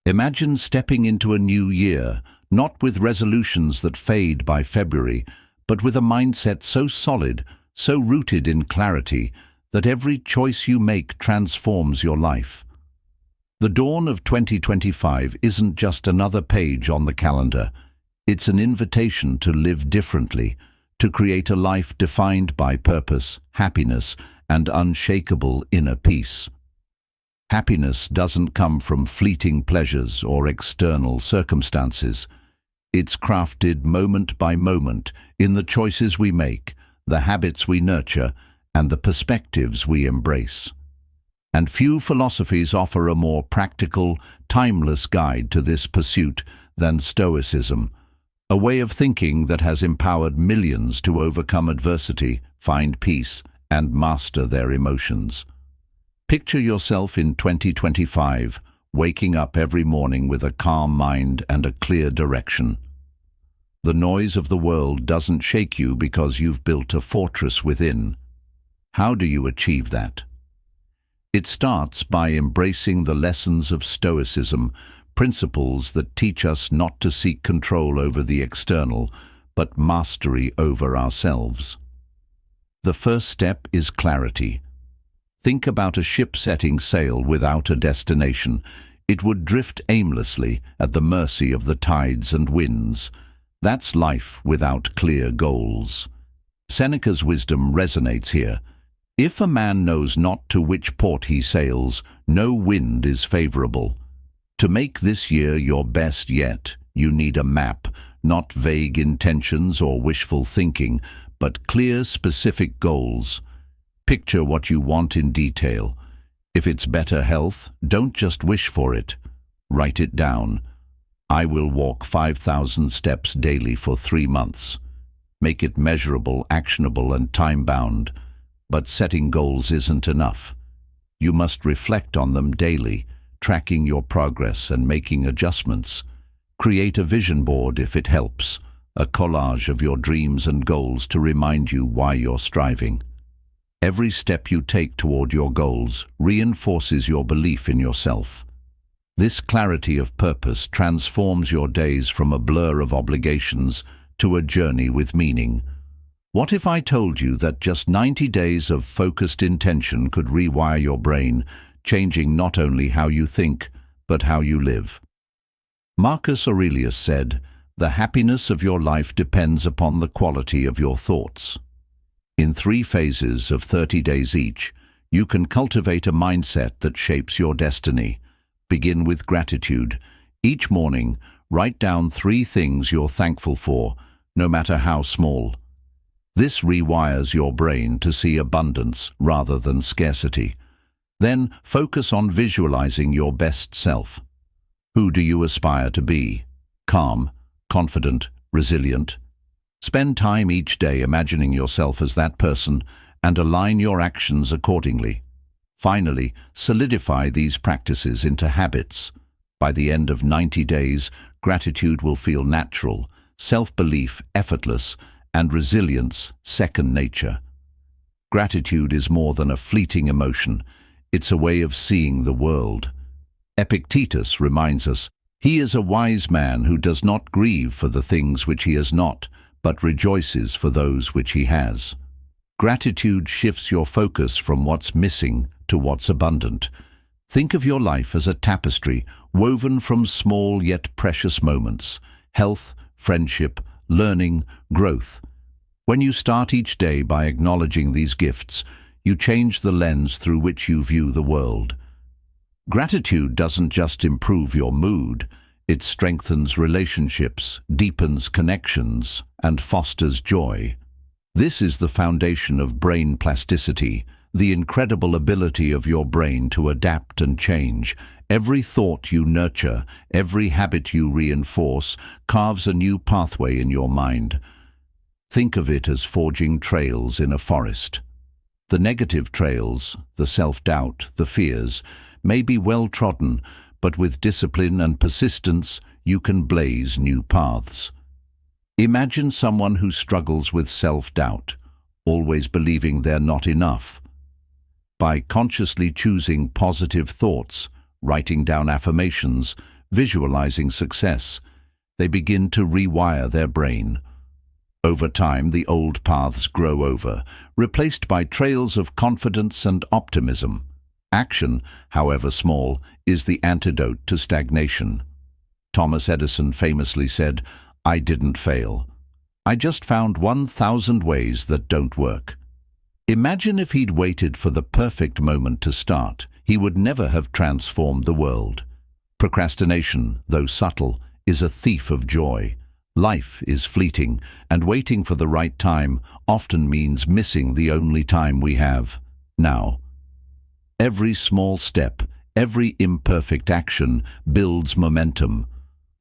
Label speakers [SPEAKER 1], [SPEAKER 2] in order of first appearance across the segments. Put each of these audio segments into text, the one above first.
[SPEAKER 1] Imagine stepping into a new year, not with resolutions that fade by February, but with a mindset so solid, so rooted in clarity, that every choice you make transforms your life. The dawn of 2025 isn't just another page on the calendar. It's an invitation to live differently, to create a life defined by purpose, happiness, and unshakable inner peace. Happiness doesn't come from fleeting pleasures or external circumstances. It's crafted moment by moment in the choices we make, the habits we nurture, and the perspectives we embrace. And few philosophies offer a more practical, timeless guide to this pursuit than Stoicism, a way of thinking that has empowered millions to overcome adversity, find peace, and master their emotions. Picture yourself in 2025, waking up every morning with a calm mind and a clear direction. The noise of the world doesn't shake you because you've built a fortress within. How do you achieve that? It starts by embracing the lessons of Stoicism, principles that teach us not to seek control over the external, but mastery over ourselves. The first step is clarity. Think about a ship setting sail without a destination. It would drift aimlessly at the mercy of the tides and winds. That's life without clear goals. Seneca's wisdom resonates here. If a man knows not to which port he sails, no wind is favorable. To make this year your best yet, you need a map, not vague intentions or wishful thinking, but clear, specific goals. Picture what you want in detail. If it's better health, don't just wish for it. Write it down. I will walk 5,000 steps daily for 3 months. Make it measurable, actionable, and time-bound. But setting goals isn't enough. You must reflect on them daily, tracking your progress and making adjustments. Create a vision board if it helps, a collage of your dreams and goals to remind you why you're striving. Every step you take toward your goals reinforces your belief in yourself. This clarity of purpose transforms your days from a blur of obligations to a journey with meaning. What if I told you that just 90 days of focused intention could rewire your brain, changing not only how you think, but how you live? Marcus Aurelius said, "The happiness of your life depends upon the quality of your thoughts." In 3 phases of 30 days each, you can cultivate a mindset that shapes your destiny. Begin with gratitude. Each morning, write down 3 things you're thankful for, no matter how small. This rewires your brain to see abundance rather than scarcity. Then focus on visualizing your best self. Who do you aspire to be? Calm, confident, resilient. Spend time each day imagining yourself as that person and align your actions accordingly. Finally, solidify these practices into habits. By the end of 90 days, gratitude will feel natural, self-belief effortless, and resilience second nature. Gratitude is more than a fleeting emotion. It's a way of seeing the world. Epictetus reminds us, "He is a wise man who does not grieve for the things which he has not, but rejoices for those which he has." Gratitude shifts your focus from what's missing to what's abundant. Think of your life as a tapestry woven from small yet precious moments: health, friendship, learning, growth. When you start each day by acknowledging these gifts, you change the lens through which you view the world. Gratitude doesn't just improve your mood, it strengthens relationships, deepens connections, and fosters joy. This is the foundation of brain plasticity, the incredible ability of your brain to adapt and change. Every thought you nurture, every habit you reinforce, carves a new pathway in your mind. Think of it as forging trails in a forest. The negative trails, the self-doubt, the fears, may be well-trodden, but with discipline and persistence, you can blaze new paths. Imagine someone who struggles with self-doubt, always believing they're not enough. By consciously choosing positive thoughts, writing down affirmations, visualizing success. They begin to rewire their brain. Over time, the old paths grow over, replaced by trails of confidence and optimism. Action, however small, is the antidote to stagnation. Thomas Edison famously said, "I didn't fail. I just found 1,000 ways that don't work." Imagine if he'd waited for the perfect moment to start. He would never have transformed the world. Procrastination, though subtle, is a thief of joy. Life is fleeting, and waiting for the right time often means missing the only time we have, now. Every small step, every imperfect action builds momentum.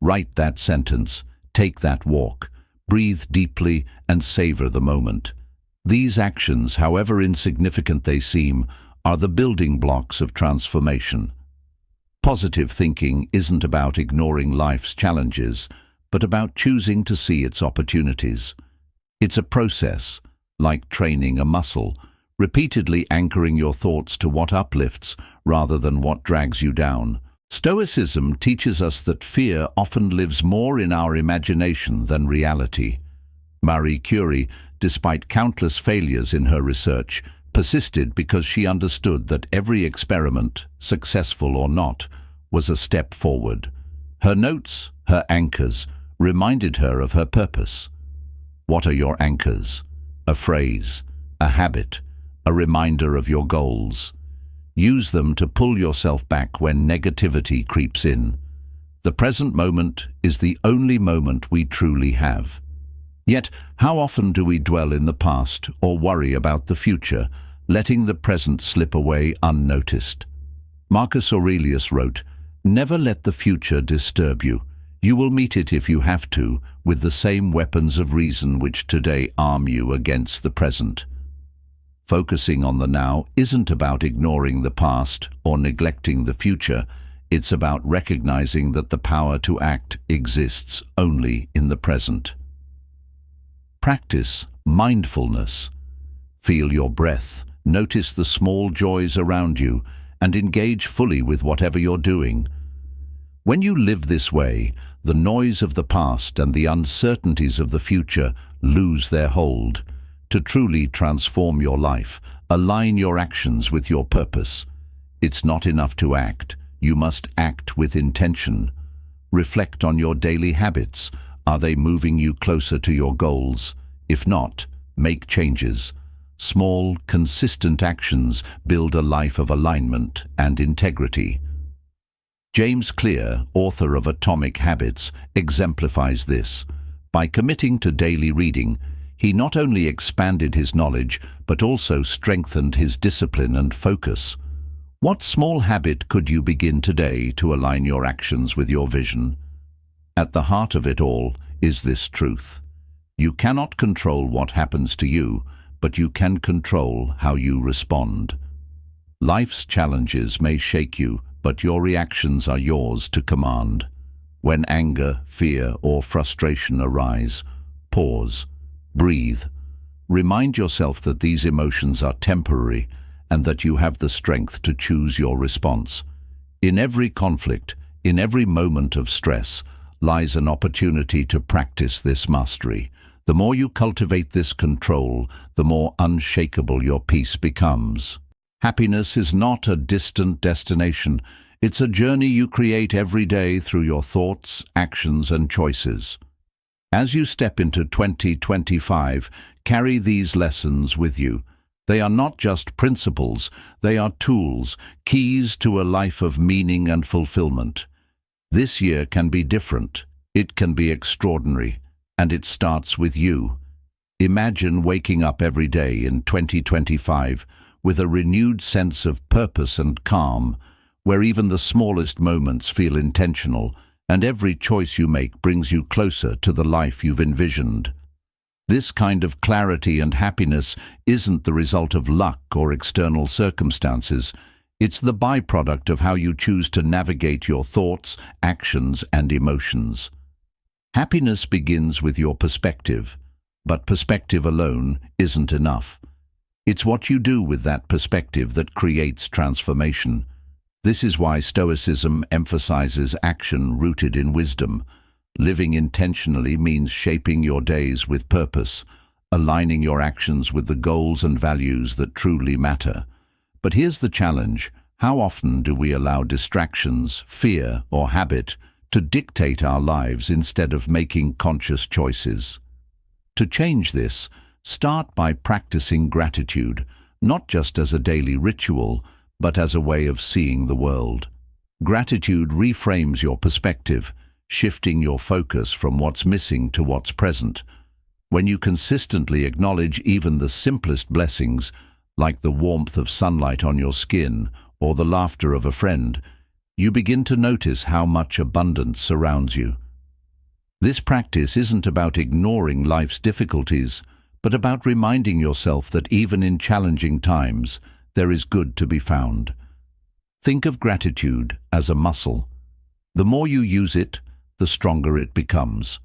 [SPEAKER 1] Write that sentence, take that walk, breathe deeply and savor the moment. These actions, however insignificant they seem, are the building blocks of transformation. Positive thinking isn't about ignoring life's challenges, but about choosing to see its opportunities. It's a process, like training a muscle, repeatedly anchoring your thoughts to what uplifts rather than what drags you down. Stoicism teaches us that fear often lives more in our imagination than reality. Marie Curie, despite countless failures in her research, persisted because she understood that every experiment, successful or not, was a step forward. Her notes, her anchors, reminded her of her purpose. What are your anchors? A phrase, a habit, a reminder of your goals. Use them to pull yourself back when negativity creeps in. The present moment is the only moment we truly have. Yet, how often do we dwell in the past or worry about the future, letting the present slip away unnoticed? Marcus Aurelius wrote, "Never let the future disturb you. You will meet it if you have to, with the same weapons of reason which today arm you against the present." Focusing on the now isn't about ignoring the past or neglecting the future. It's about recognizing that the power to act exists only in the present. Practice mindfulness. Feel your breath, notice the small joys around you, and engage fully with whatever you're doing. When you live this way, the noise of the past and the uncertainties of the future lose their hold. To truly transform your life, align your actions with your purpose. It's not enough to act, you must act with intention. Reflect on your daily habits. Are they moving you closer to your goals? If not, make changes. Small, consistent actions build a life of alignment and integrity. James Clear, author of Atomic Habits, exemplifies this. By committing to daily reading, he not only expanded his knowledge, but also strengthened his discipline and focus. What small habit could you begin today to align your actions with your vision? At the heart of it all is this truth. You cannot control what happens to you, but you can control how you respond. Life's challenges may shake you, but your reactions are yours to command. When anger, fear, or frustration arise, pause, breathe. Remind yourself that these emotions are temporary and that you have the strength to choose your response. In every conflict, in every moment of stress, lies an opportunity to practice this mastery. The more you cultivate this control, the more unshakable your peace becomes. Happiness is not a distant destination. It's a journey you create every day through your thoughts, actions, and choices. As you step into 2025, carry these lessons with you. They are not just principles, they are tools, keys to a life of meaning and fulfillment. This year can be different. It can be extraordinary, and it starts with you. Imagine waking up every day in 2025 with a renewed sense of purpose and calm, where even the smallest moments feel intentional, and every choice you make brings you closer to the life you've envisioned. This kind of clarity and happiness isn't the result of luck or external circumstances. It's the byproduct of how you choose to navigate your thoughts, actions, and emotions. Happiness begins with your perspective, but perspective alone isn't enough. It's what you do with that perspective that creates transformation. This is why Stoicism emphasizes action rooted in wisdom. Living intentionally means shaping your days with purpose, aligning your actions with the goals and values that truly matter. But here's the challenge. How often do we allow distractions, fear, or habit to dictate our lives instead of making conscious choices? To change this, start by practicing gratitude, not just as a daily ritual, but as a way of seeing the world. Gratitude reframes your perspective, shifting your focus from what's missing to what's present. When you consistently acknowledge even the simplest blessings, like the warmth of sunlight on your skin or the laughter of a friend, you begin to notice how much abundance surrounds you. This practice isn't about ignoring life's difficulties, but about reminding yourself that even in challenging times, there is good to be found. Think of gratitude as a muscle. The more you use it, the stronger it becomes.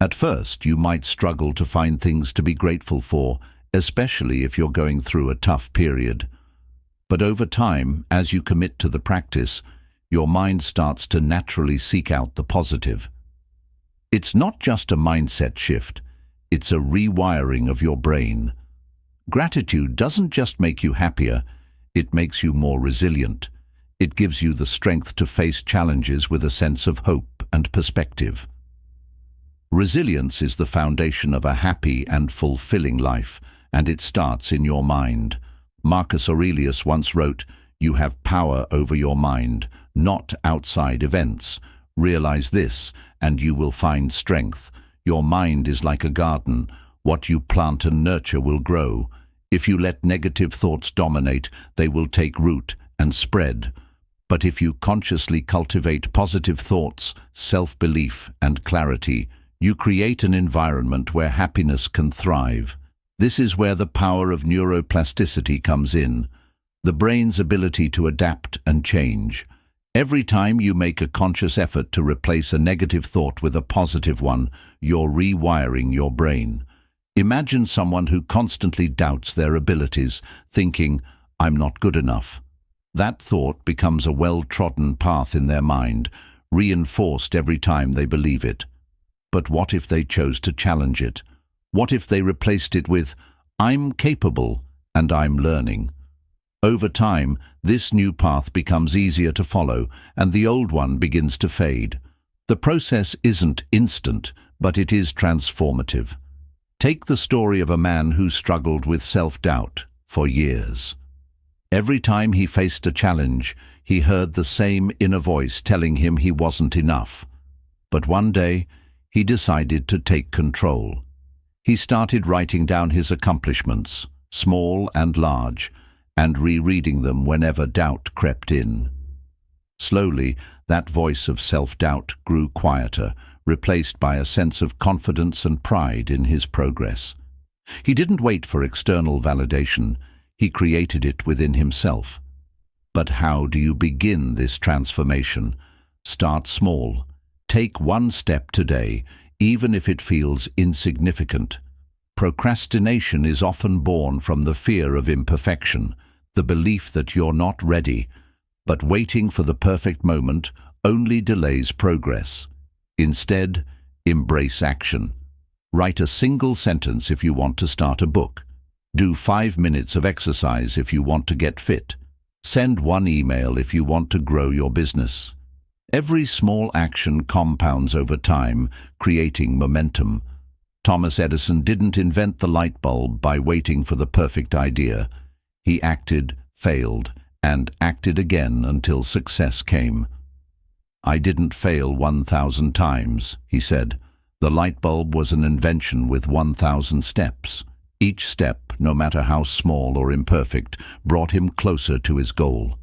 [SPEAKER 1] At first, you might struggle to find things to be grateful for, especially if you're going through a tough period. But over time, as you commit to the practice, your mind starts to naturally seek out the positive. It's not just a mindset shift, it's a rewiring of your brain. Gratitude doesn't just make you happier, it makes you more resilient. It gives you the strength to face challenges with a sense of hope and perspective. Resilience is the foundation of a happy and fulfilling life, and it starts in your mind. Marcus Aurelius once wrote, "You have power over your mind, not outside events. Realize this, and you will find strength. Your mind is like a garden. What you plant and nurture will grow. If you let negative thoughts dominate, they will take root and spread. But if you consciously cultivate positive thoughts, self-belief, and clarity, you create an environment where happiness can thrive." This is where the power of neuroplasticity comes in, the brain's ability to adapt and change. Every time you make a conscious effort to replace a negative thought with a positive one, you're rewiring your brain. Imagine someone who constantly doubts their abilities, thinking, "I'm not good enough." That thought becomes a well-trodden path in their mind, reinforced every time they believe it. But what if they chose to challenge it? What if they replaced it with, "I'm capable and I'm learning"? Over time, this new path becomes easier to follow, and the old one begins to fade. The process isn't instant, but it is transformative. Take the story of a man who struggled with self-doubt for years. Every time he faced a challenge, he heard the same inner voice telling him he wasn't enough. But one day, he decided to take control. He started writing down his accomplishments, small and large, and rereading them whenever doubt crept in. Slowly, that voice of self-doubt grew quieter, replaced by a sense of confidence and pride in his progress. He didn't wait for external validation, he created it within himself. But how do you begin this transformation? Start small. Take one step today, even if it feels insignificant. Procrastination is often born from the fear of imperfection, the belief that you're not ready, but waiting for the perfect moment only delays progress. Instead, embrace action. Write a single sentence if you want to start a book. Do 5 minutes of exercise if you want to get fit. Send one email if you want to grow your business. Every small action compounds over time, creating momentum. Thomas Edison didn't invent the light bulb by waiting for the perfect idea. He acted, failed, and acted again until success came. "I didn't fail 1,000 times," he said. "The light bulb was an invention with 1,000 steps. Each step, no matter how small or imperfect, brought him closer to his goal."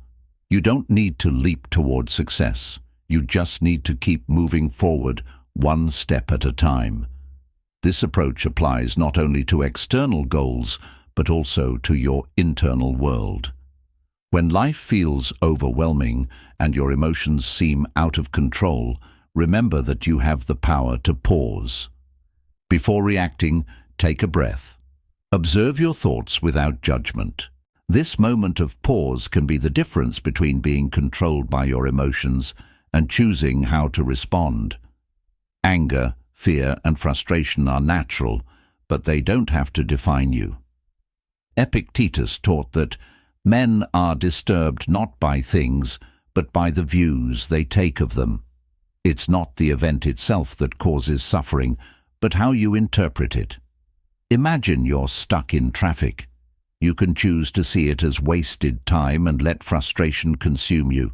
[SPEAKER 1] You don't need to leap toward success. You just need to keep moving forward, one step at a time. This approach applies not only to external goals, but also to your internal world. When life feels overwhelming and your emotions seem out of control, remember that you have the power to pause. Before reacting, take a breath. Observe your thoughts without judgment. This moment of pause can be the difference between being controlled by your emotions and choosing how to respond. Anger, fear, and frustration are natural, but they don't have to define you. Epictetus taught that men are disturbed not by things, but by the views they take of them. It's not the event itself that causes suffering, but how you interpret it. Imagine you're stuck in traffic. You can choose to see it as wasted time and let frustration consume you,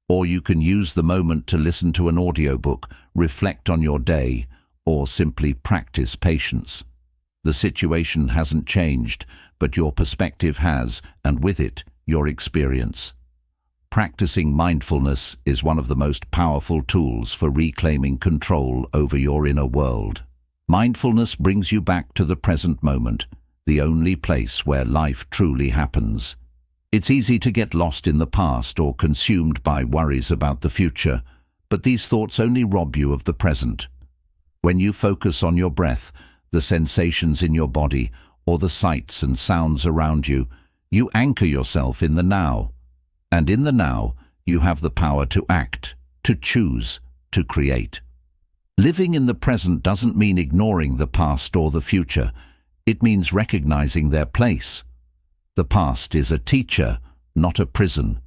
[SPEAKER 1] or you can use the moment to listen to an audiobook, reflect on your day, or simply practice patience. The situation hasn't changed, but your perspective has, and with it, your experience. Practicing mindfulness is one of the most powerful tools for reclaiming control over your inner world. Mindfulness brings you back to the present moment, the only place where life truly happens. It's easy to get lost in the past or consumed by worries about the future, but these thoughts only rob you of the present. When you focus on your breath, the sensations in your body, or the sights and sounds around you, you anchor yourself in the now. And in the now, you have the power to act, to choose, to create. Living in the present doesn't mean ignoring the past or the future. It means recognizing their place. The past is a teacher, not a prison.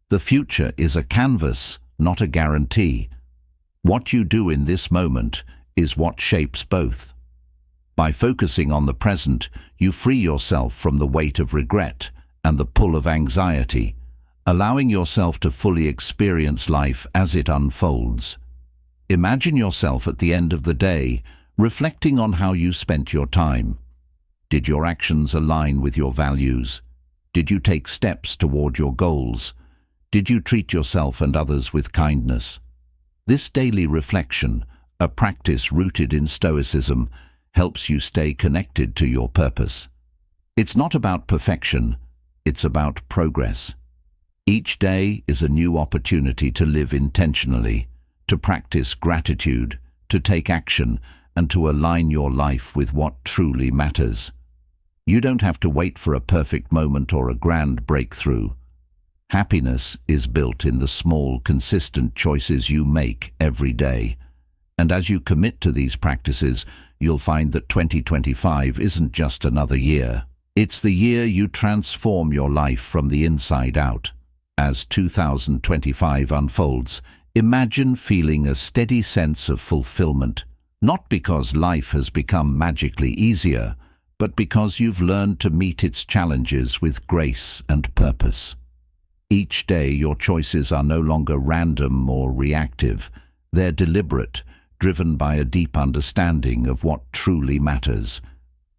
[SPEAKER 1] The future is a canvas, not a guarantee. What you do in this moment is what shapes both. By focusing on the present, you free yourself from the weight of regret and the pull of anxiety, allowing yourself to fully experience life as it unfolds. Imagine yourself at the end of the day, reflecting on how you spent your time. Did your actions align with your values? Did you take steps toward your goals? Did you treat yourself and others with kindness? This daily reflection, a practice rooted in Stoicism, helps you stay connected to your purpose. It's not about perfection, it's about progress. Each day is a new opportunity to live intentionally, to practice gratitude, to take action, and to align your life with what truly matters. You don't have to wait for a perfect moment or a grand breakthrough. Happiness is built in the small, consistent choices you make every day. And as you commit to these practices, you'll find that 2025 isn't just another year. It's the year you transform your life from the inside out. As 2025 unfolds, imagine feeling a steady sense of fulfillment, not because life has become magically easier, but because you've learned to meet its challenges with grace and purpose. Each day your choices are no longer random or reactive. They're deliberate, driven by a deep understanding of what truly matters.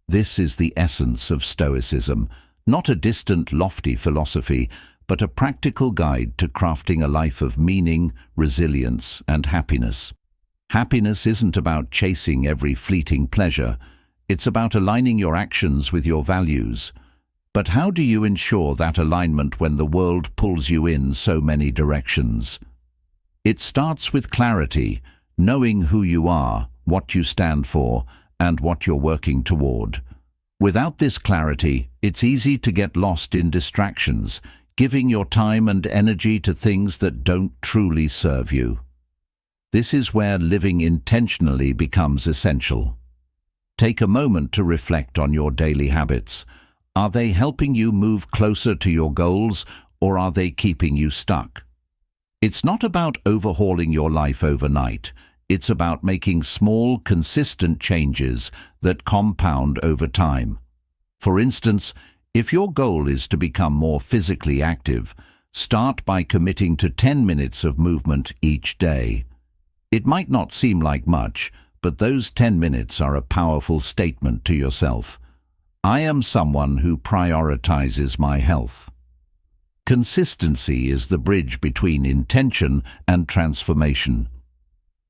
[SPEAKER 1] This is the essence of Stoicism, not a distant, lofty philosophy, but a practical guide to crafting a life of meaning, resilience, and happiness. Happiness isn't about chasing every fleeting pleasure. It's about aligning your actions with your values. But how do you ensure that alignment when the world pulls you in so many directions? It starts with clarity, knowing who you are, what you stand for, and what you're working toward. Without this clarity, it's easy to get lost in distractions, giving your time and energy to things that don't truly serve you. This is where living intentionally becomes essential. Take a moment to reflect on your daily habits. Are they helping you move closer to your goals, or are they keeping you stuck? It's not about overhauling your life overnight. It's about making small, consistent changes that compound over time. For instance, if your goal is to become more physically active, start by committing to 10 minutes of movement each day. It might not seem like much, but those 10 minutes are a powerful statement to yourself. I am someone who prioritizes my health. Consistency is the bridge between intention and transformation.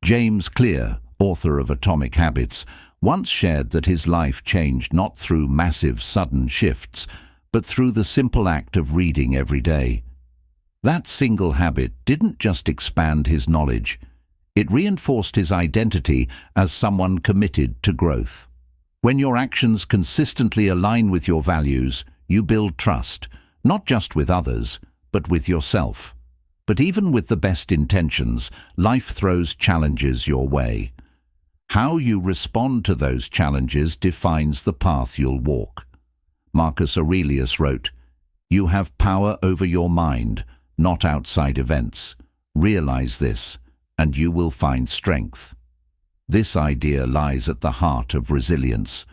[SPEAKER 1] James Clear, author of Atomic Habits, once shared that his life changed not through massive sudden shifts, but through the simple act of reading every day. That single habit didn't just expand his knowledge, it reinforced his identity as someone committed to growth. When your actions consistently align with your values, you build trust, Not just with others, but with yourself. But even with the best intentions, life throws challenges your way. How you respond to those challenges defines the path you'll walk. Marcus Aurelius wrote, "You have power over your mind, not outside events. Realize this, and you will find strength." This idea lies at the heart of resilience.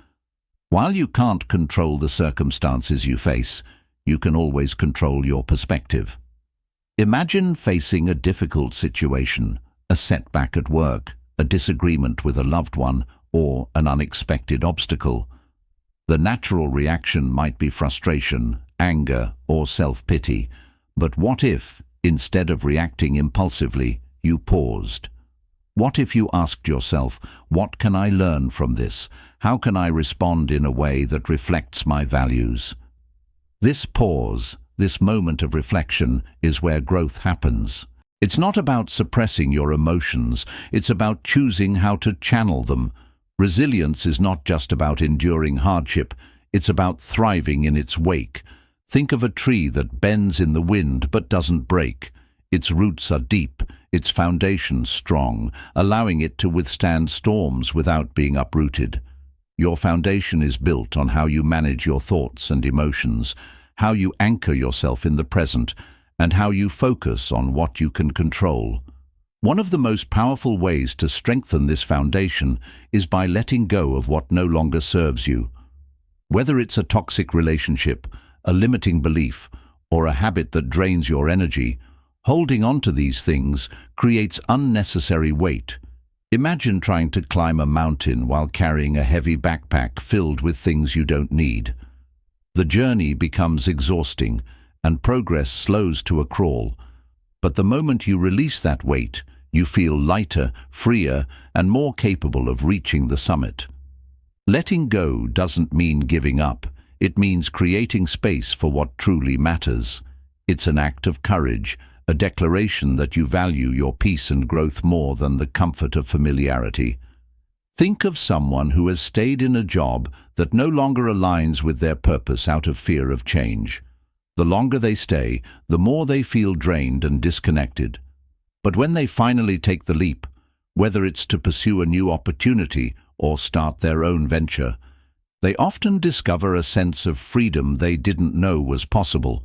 [SPEAKER 1] While you can't control the circumstances you face, you can always control your perspective. Imagine facing a difficult situation, a setback at work, a disagreement with a loved one, or an unexpected obstacle. The natural reaction might be frustration, anger, or self-pity. But what if, instead of reacting impulsively, you paused? What if you asked yourself, what can I learn from this? How can I respond in a way that reflects my values? This pause, this moment of reflection, is where growth happens. It's not about suppressing your emotions, it's about choosing how to channel them. Resilience is not just about enduring hardship, it's about thriving in its wake. Think of a tree that bends in the wind but doesn't break. Its roots are deep, its foundation strong, allowing it to withstand storms without being uprooted. Your foundation is built on how you manage your thoughts and emotions, how you anchor yourself in the present, and how you focus on what you can control. One of the most powerful ways to strengthen this foundation is by letting go of what no longer serves you. Whether it's a toxic relationship, a limiting belief, or a habit that drains your energy, holding on to these things creates unnecessary weight. Imagine trying to climb a mountain while carrying a heavy backpack filled with things you don't need. The journey becomes exhausting, and progress slows to a crawl. But the moment you release that weight, you feel lighter, freer, and more capable of reaching the summit. Letting go doesn't mean giving up. It means creating space for what truly matters. It's an act of courage, a declaration that you value your peace and growth more than the comfort of familiarity. Think of someone who has stayed in a job that no longer aligns with their purpose out of fear of change. The longer they stay, the more they feel drained and disconnected. But when they finally take the leap, whether it's to pursue a new opportunity or start their own venture, they often discover a sense of freedom they didn't know was possible.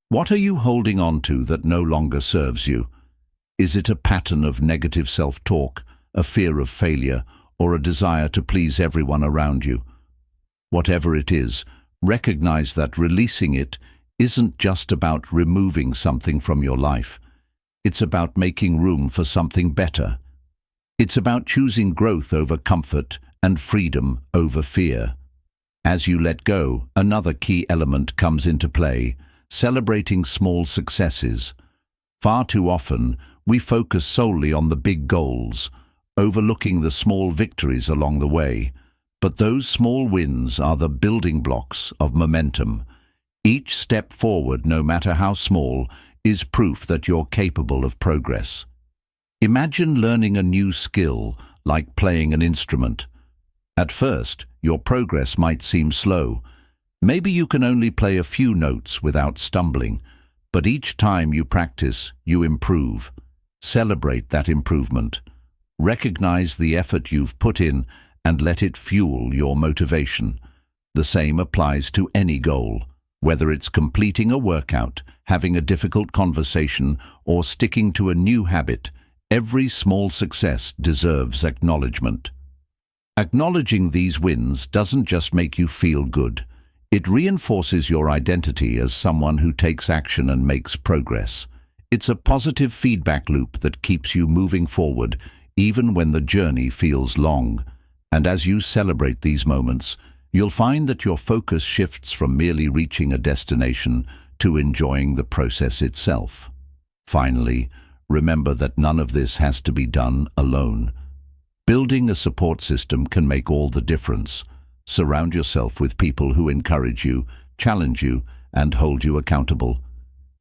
[SPEAKER 1] What are you holding on to that no longer serves you? Is it a pattern of negative self-talk, a fear of failure, or a desire to please everyone around you? Whatever it is, recognize that releasing it isn't just about removing something from your life. It's about making room for something better. It's about choosing growth over comfort and freedom over fear. As you let go, another key element comes into play: celebrating small successes. Far too often, we focus solely on the big goals, overlooking the small victories along the way. But those small wins are the building blocks of momentum. Each step forward, no matter how small, is proof that you're capable of progress. Imagine learning a new skill, like playing an instrument. At first, your progress might seem slow. Maybe you can only play a few notes without stumbling, but each time you practice, you improve. Celebrate that improvement. Recognize the effort you've put in and let it fuel your motivation. The same applies to any goal. Whether it's completing a workout, having a difficult conversation, or sticking to a new habit, every small success deserves acknowledgement. Acknowledging these wins doesn't just make you feel good. It reinforces your identity as someone who takes action and makes progress. It's a positive feedback loop that keeps you moving forward, even when the journey feels long. And as you celebrate these moments, you'll find that your focus shifts from merely reaching a destination to enjoying the process itself. Finally, remember that none of this has to be done alone. Building a support system can make all the difference. Surround yourself with people who encourage you, challenge you, and hold you accountable.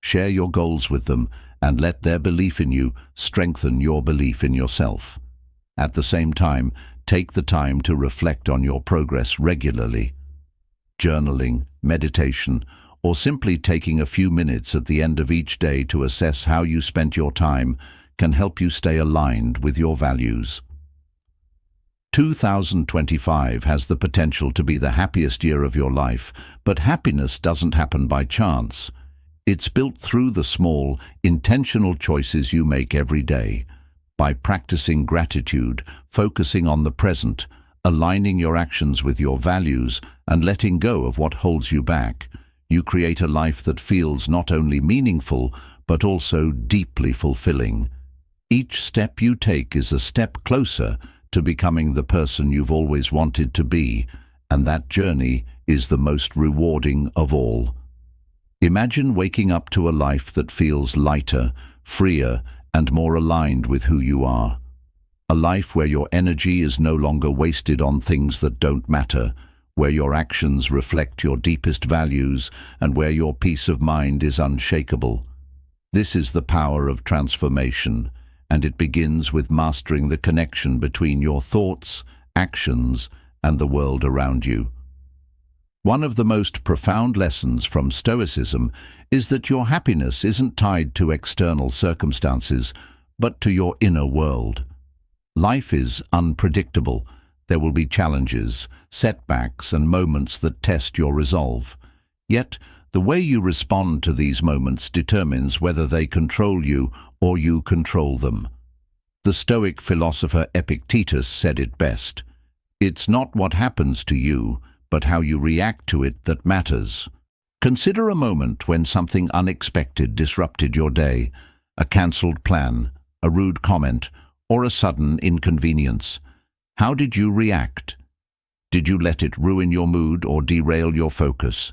[SPEAKER 1] Share your goals with them and let their belief in you strengthen your belief in yourself. At the same time, take the time to reflect on your progress regularly. Journaling, meditation, or simply taking a few minutes at the end of each day to assess how you spent your time can help you stay aligned with your values. 2025 has the potential to be the happiest year of your life, but happiness doesn't happen by chance. It's built through the small, intentional choices you make every day. By practicing gratitude, focusing on the present, aligning your actions with your values, and letting go of what holds you back, you create a life that feels not only meaningful, but also deeply fulfilling. Each step you take is a step closer to becoming the person you've always wanted to be, and that journey is the most rewarding of all. Imagine waking up to a life that feels lighter, freer, and more aligned with who you are. A life where your energy is no longer wasted on things that don't matter, where your actions reflect your deepest values, and where your peace of mind is unshakable. This is the power of transformation, and it begins with mastering the connection between your thoughts, actions, and the world around you. One of the most profound lessons from Stoicism is that your happiness isn't tied to external circumstances, but to your inner world. Life is unpredictable. There will be challenges, setbacks, and moments that test your resolve. Yet, the way you respond to these moments determines whether they control you or you control them. The Stoic philosopher Epictetus said it best: "It's not what happens to you, but how you react to it that matters." Consider a moment when something unexpected disrupted your day, a cancelled plan, a rude comment, or a sudden inconvenience. How did you react? Did you let it ruin your mood or derail your focus?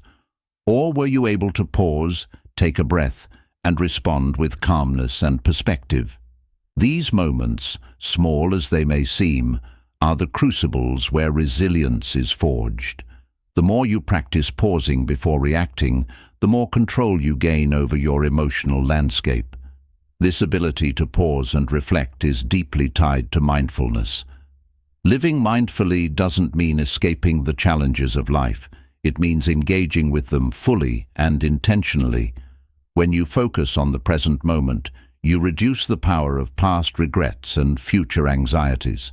[SPEAKER 1] Or were you able to pause, take a breath, and respond with calmness and perspective? These moments, small as they may seem, are the crucibles where resilience is forged. The more you practice pausing before reacting, the more control you gain over your emotional landscape. This ability to pause and reflect is deeply tied to mindfulness. Living mindfully doesn't mean escaping the challenges of life. It means engaging with them fully and intentionally. When you focus on the present moment, you reduce the power of past regrets and future anxieties.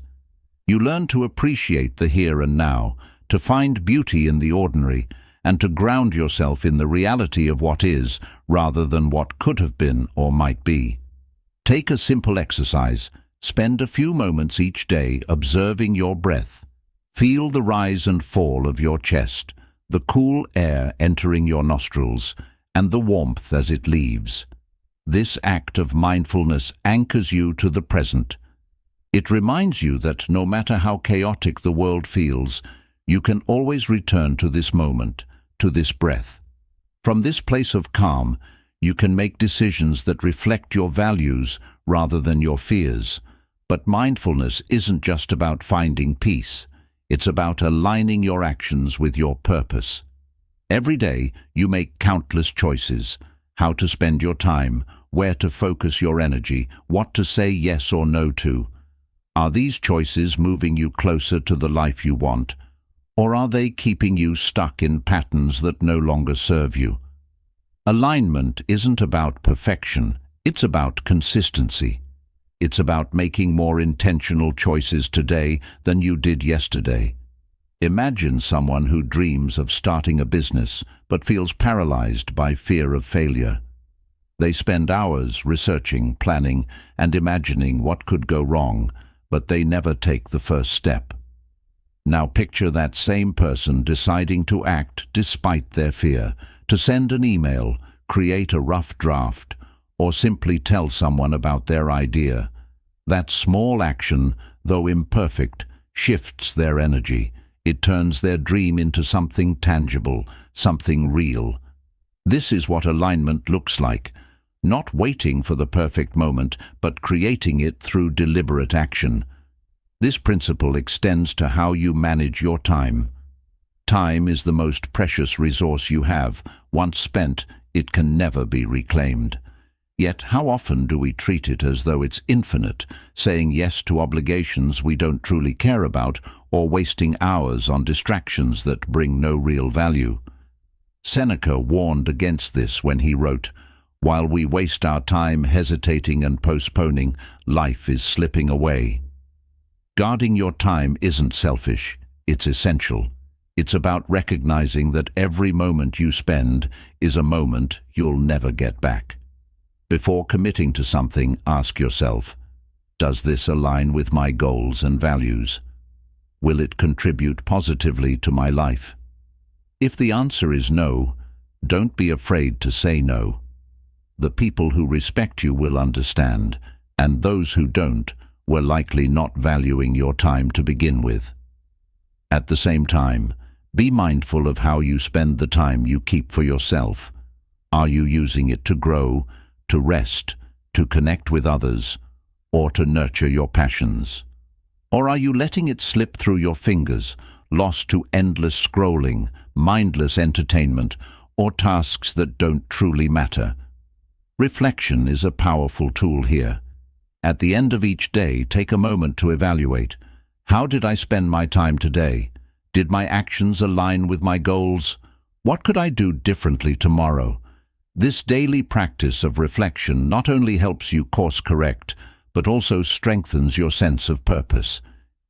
[SPEAKER 1] You learn to appreciate the here and now, to find beauty in the ordinary, and to ground yourself in the reality of what is, rather than what could have been or might be. Take a simple exercise. Spend a few moments each day observing your breath. Feel the rise and fall of your chest, the cool air entering your nostrils, and the warmth as it leaves. This act of mindfulness anchors you to the present. It reminds you that no matter how chaotic the world feels, you can always return to this moment, to this breath. From this place of calm, you can make decisions that reflect your values rather than your fears. But mindfulness isn't just about finding peace. It's about aligning your actions with your purpose. Every day, you make countless choices: how to spend your time, where to focus your energy, what to say yes or no to. Are these choices moving you closer to the life you want, or are they keeping you stuck in patterns that no longer serve you? Alignment isn't about perfection, it's about consistency. It's about making more intentional choices today than you did yesterday. Imagine someone who dreams of starting a business but feels paralyzed by fear of failure. They spend hours researching, planning, and imagining what could go wrong, but they never take the first step. Now picture that same person deciding to act despite their fear, to send an email, create a rough draft, or simply tell someone about their idea. That small action, though imperfect, shifts their energy. It turns their dream into something tangible, something real. This is what alignment looks like. Not waiting for the perfect moment, but creating it through deliberate action. This principle extends to how you manage your time. Time is the most precious resource you have. Once spent, it can never be reclaimed. Yet how often do we treat it as though it's infinite, saying yes to obligations we don't truly care about, or wasting hours on distractions that bring no real value? Seneca warned against this when he wrote, "While we waste our time hesitating and postponing, life is slipping away." Guarding your time isn't selfish, it's essential. It's about recognizing that every moment you spend is a moment you'll never get back. Before committing to something, ask yourself, does this align with my goals and values? Will it contribute positively to my life? If the answer is no, don't be afraid to say no. The people who respect you will understand, and those who don't were likely not valuing your time to begin with. At the same time, be mindful of how you spend the time you keep for yourself. Are you using it to grow, to rest, to connect with others, or to nurture your passions? Or are you letting it slip through your fingers, lost to endless scrolling, mindless entertainment, or tasks that don't truly matter? Reflection is a powerful tool here. At the end of each day, take a moment to evaluate. How did I spend my time today? Did my actions align with my goals? What could I do differently tomorrow? This daily practice of reflection not only helps you course correct, but also strengthens your sense of purpose.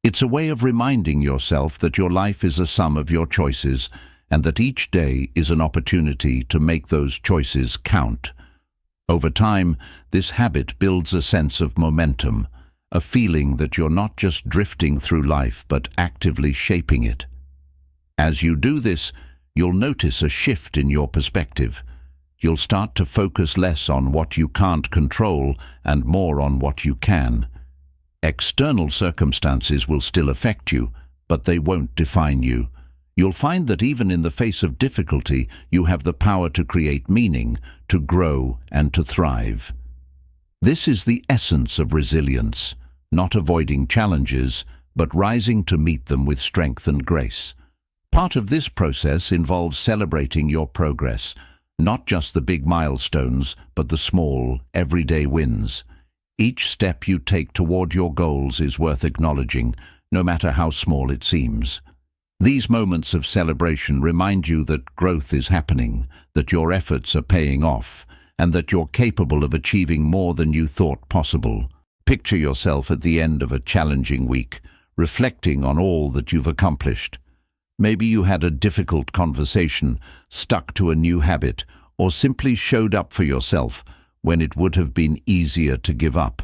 [SPEAKER 1] It's a way of reminding yourself that your life is a sum of your choices, and that each day is an opportunity to make those choices count. Over time, this habit builds a sense of momentum, a feeling that you're not just drifting through life, but actively shaping it. As you do this, you'll notice a shift in your perspective. You'll start to focus less on what you can't control and more on what you can. External circumstances will still affect you, but they won't define you. You'll find that even in the face of difficulty, you have the power to create meaning, to grow, and to thrive. This is the essence of resilience, not avoiding challenges, but rising to meet them with strength and grace. Part of this process involves celebrating your progress, not just the big milestones, but the small, everyday wins. Each step you take toward your goals is worth acknowledging, no matter how small it seems. These moments of celebration remind you that growth is happening, that your efforts are paying off, and that you're capable of achieving more than you thought possible. Picture yourself at the end of a challenging week, reflecting on all that you've accomplished. Maybe you had a difficult conversation, stuck to a new habit, or simply showed up for yourself when it would have been easier to give up.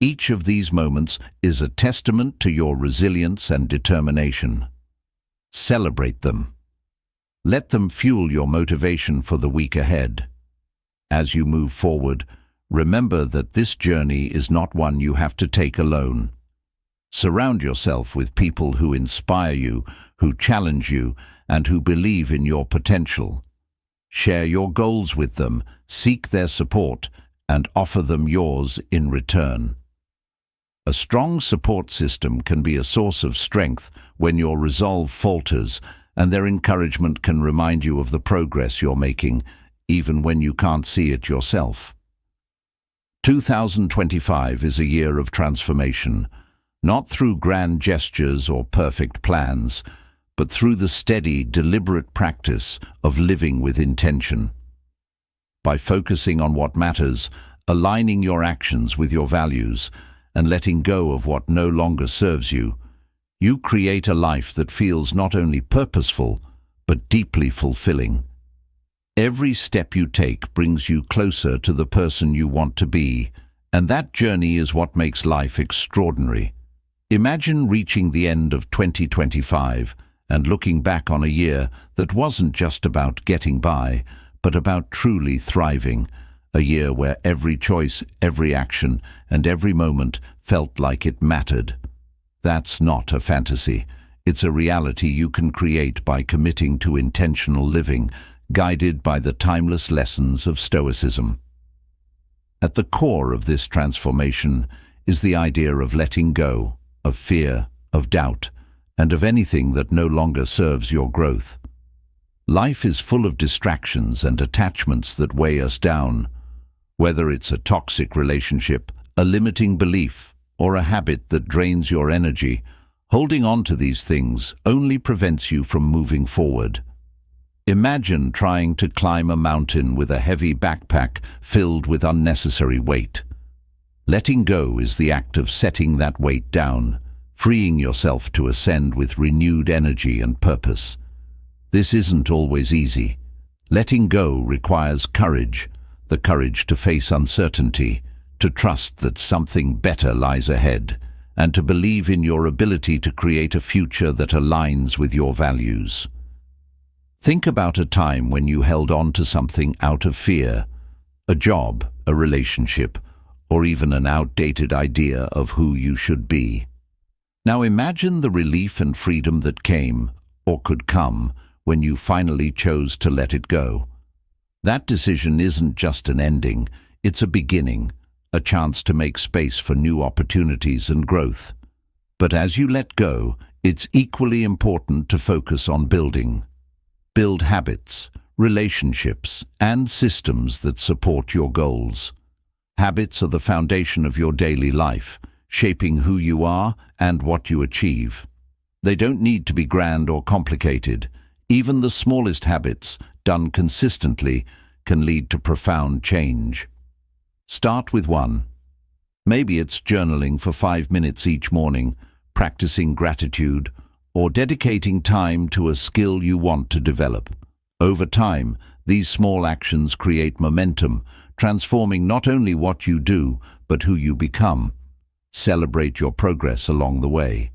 [SPEAKER 1] Each of these moments is a testament to your resilience and determination. Celebrate them. Let them fuel your motivation for the week ahead. As you move forward, remember that this journey is not one you have to take alone. Surround yourself with people who inspire you, who challenge you, and who believe in your potential. Share your goals with them, seek their support, and offer them yours in return. A strong support system can be a source of strength when your resolve falters, and their encouragement can remind you of the progress you're making, even when you can't see it yourself. 2025 is a year of transformation, not through grand gestures or perfect plans, but through the steady, deliberate practice of living with intention. By focusing on what matters, aligning your actions with your values, and letting go of what no longer serves you, you create a life that feels not only purposeful, but deeply fulfilling. Every step you take brings you closer to the person you want to be, and that journey is what makes life extraordinary. Imagine reaching the end of 2025 and looking back on a year that wasn't just about getting by, but about truly thriving. A year where every choice, every action, and every moment felt like it mattered. That's not a fantasy. It's a reality you can create by committing to intentional living, guided by the timeless lessons of Stoicism. At the core of this transformation is the idea of letting go, of fear, of doubt, and of anything that no longer serves your growth. Life is full of distractions and attachments that weigh us down. Whether it's a toxic relationship, a limiting belief, or a habit that drains your energy, holding on to these things only prevents you from moving forward. Imagine trying to climb a mountain with a heavy backpack filled with unnecessary weight. Letting go is the act of setting that weight down, freeing yourself to ascend with renewed energy and purpose. This isn't always easy. Letting go requires courage, the courage to face uncertainty, to trust that something better lies ahead, and to believe in your ability to create a future that aligns with your values. Think about a time when you held on to something out of fear, a job, a relationship, or even an outdated idea of who you should be. Now imagine the relief and freedom that came, or could come, when you finally chose to let it go. That decision isn't just an ending, it's a beginning, a chance to make space for new opportunities and growth. But as you let go, it's equally important to focus on building. Build habits, relationships, and systems that support your goals. Habits are the foundation of your daily life, shaping who you are and what you achieve. They don't need to be grand or complicated. Even the smallest habits, done consistently, can lead to profound change. Start with one. Maybe it's journaling for 5 minutes each morning, practicing gratitude, or dedicating time to a skill you want to develop. Over time, these small actions create momentum, transforming not only what you do, but who you become. Celebrate your progress along the way.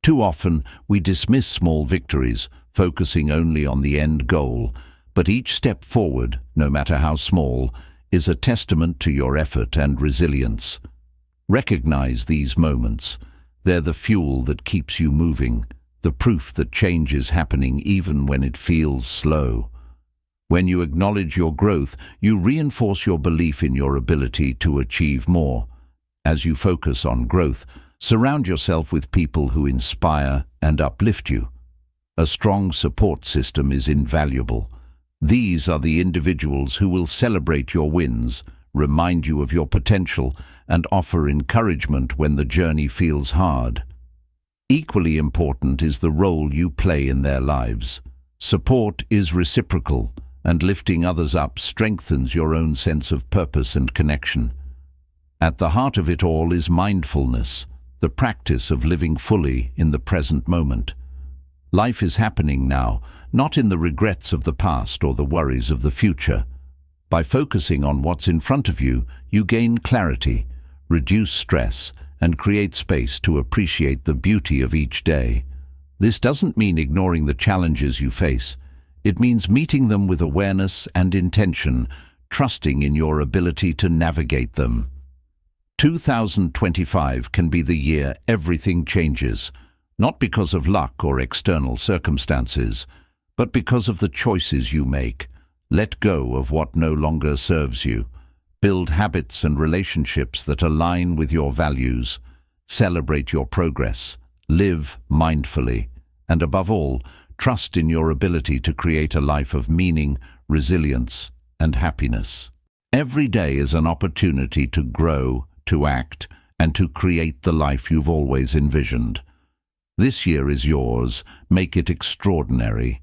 [SPEAKER 1] Too often, we dismiss small victories, focusing only on the end goal, but each step forward, no matter how small, is a testament to your effort and resilience. Recognize these moments. They're the fuel that keeps you moving, the proof that change is happening even when it feels slow. When you acknowledge your growth, you reinforce your belief in your ability to achieve more. As you focus on growth, surround yourself with people who inspire and uplift you. A strong support system is invaluable. These are the individuals who will celebrate your wins, remind you of your potential, and offer encouragement when the journey feels hard. Equally important is the role you play in their lives. Support is reciprocal, and lifting others up strengthens your own sense of purpose and connection. At the heart of it all is mindfulness, the practice of living fully in the present moment. Life is happening now, not in the regrets of the past or the worries of the future. By focusing on what's in front of you, you gain clarity, reduce stress, and create space to appreciate the beauty of each day. This doesn't mean ignoring the challenges you face. It means meeting them with awareness and intention, trusting in your ability to navigate them. 2025 can be the year everything changes, not because of luck or external circumstances, but because of the choices you make. Let go of what no longer serves you. Build habits and relationships that align with your values. Celebrate your progress. Live mindfully. And above all, trust in your ability to create a life of meaning, resilience, and happiness. Every day is an opportunity to grow, to act, and to create the life you've always envisioned. This year is yours. Make it extraordinary.